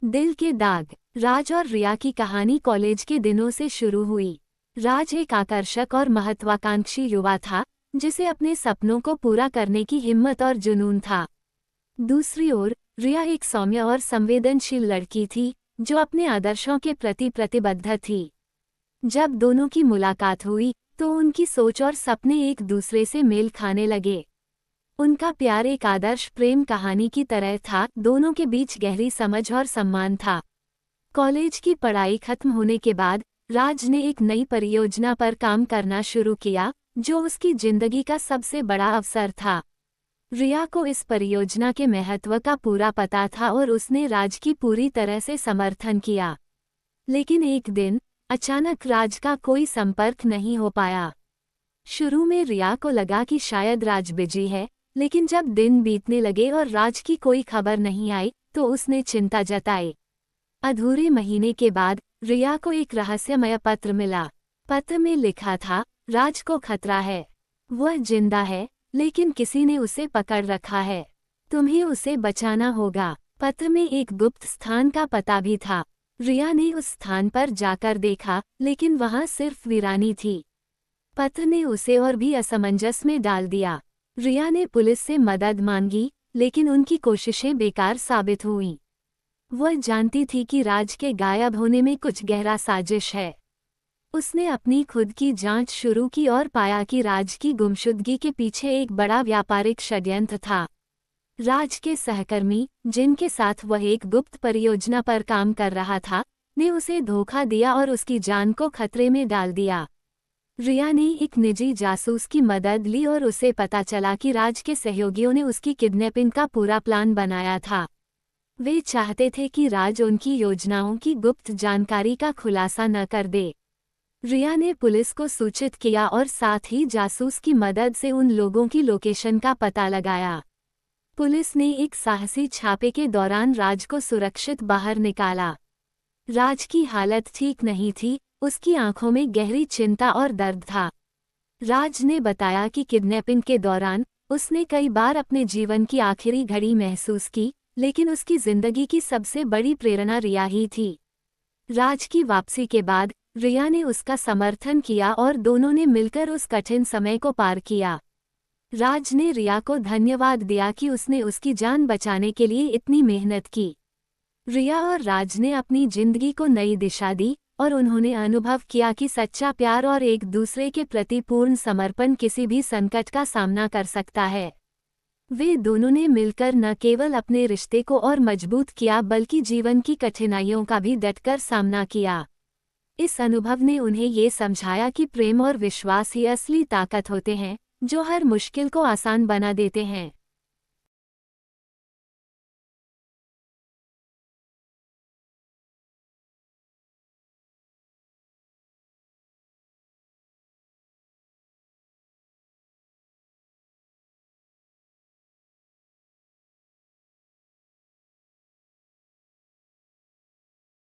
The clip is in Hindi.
दिल के दाग। राज और रिया की कहानी कॉलेज के दिनों से शुरू हुई। राज एक आकर्षक और महत्वाकांक्षी युवा था, जिसे अपने सपनों को पूरा करने की हिम्मत और जुनून था। दूसरी ओर रिया एक सौम्य और संवेदनशील लड़की थी, जो अपने आदर्शों के प्रति प्रतिबद्ध थी। जब दोनों की मुलाकात हुई, तो उनकी सोच और सपने एक दूसरे से मेल खाने लगे। उनका प्यार एक आदर्श प्रेम कहानी की तरह था, दोनों के बीच गहरी समझ और सम्मान था। कॉलेज की पढ़ाई खत्म होने के बाद राज ने एक नई परियोजना पर काम करना शुरू किया, जो उसकी जिंदगी का सबसे बड़ा अवसर था। रिया को इस परियोजना के महत्व का पूरा पता था और उसने राज की पूरी तरह से समर्थन किया। लेकिन एक दिन अचानक राज का कोई संपर्क नहीं हो पाया। शुरू में रिया को लगा कि शायद राज बिजी है, लेकिन जब दिन बीतने लगे और राज की कोई खबर नहीं आई, तो उसने चिंता जताई। अधूरे महीने के बाद रिया को एक रहस्यमय पत्र मिला। पत्र में लिखा था, राज को खतरा है। वह जिंदा है, लेकिन किसी ने उसे पकड़ रखा है। तुम्हें उसे बचाना होगा। पत्र में एक गुप्त स्थान का पता भी था। रिया ने उस स्थान पर जाकर देखा, लेकिन वहां सिर्फ वीरानी थी। पत्र ने उसे और भी असमंजस में डाल दिया। रिया ने पुलिस से मदद मांगी, लेकिन उनकी कोशिशें बेकार साबित हुईं। वह जानती थी कि राज के गायब होने में कुछ गहरा साजिश है। उसने अपनी खुद की जांच शुरू की और पाया कि राज की गुमशुदगी के पीछे एक बड़ा व्यापारिक षड्यंत्र था। राज के सहकर्मी, जिनके साथ वह एक गुप्त परियोजना पर काम कर रहा था, ने उसे धोखा दिया और उसकी जान को खतरे में डाल दिया। रिया ने एक निजी जासूस की मदद ली और उसे पता चला कि राज के सहयोगियों ने उसकी किडनैपिंग का पूरा प्लान बनाया था। वे चाहते थे कि राज उनकी योजनाओं की गुप्त जानकारी का खुलासा न कर दे। रिया ने पुलिस को सूचित किया और साथ ही जासूस की मदद से उन लोगों की लोकेशन का पता लगाया। पुलिस ने एक साहसी छापे के दौरान राज को सुरक्षित बाहर निकाला। राज की हालत ठीक नहीं थी, उसकी आंखों में गहरी चिंता और दर्द था। राज ने बताया कि किडनैपिंग के दौरान उसने कई बार अपने जीवन की आखिरी घड़ी महसूस की, लेकिन उसकी जिंदगी की सबसे बड़ी प्रेरणा रिया ही थी। राज की वापसी के बाद रिया ने उसका समर्थन किया और दोनों ने मिलकर उस कठिन समय को पार किया। राज ने रिया को धन्यवाद दिया कि उसने उसकी जान बचाने के लिए इतनी मेहनत की। रिया और राज ने अपनी जिंदगी को नई दिशा दी और उन्होंने अनुभव किया कि सच्चा प्यार और एक दूसरे के प्रति पूर्ण समर्पण किसी भी संकट का सामना कर सकता है। वे दोनों ने मिलकर न केवल अपने रिश्ते को और मजबूत किया, बल्कि जीवन की कठिनाइयों का भी डटकर सामना किया। इस अनुभव ने उन्हें ये समझाया कि प्रेम और विश्वास ही असली ताकत होते हैं, जो हर मुश्किल को आसान बना देते हैं।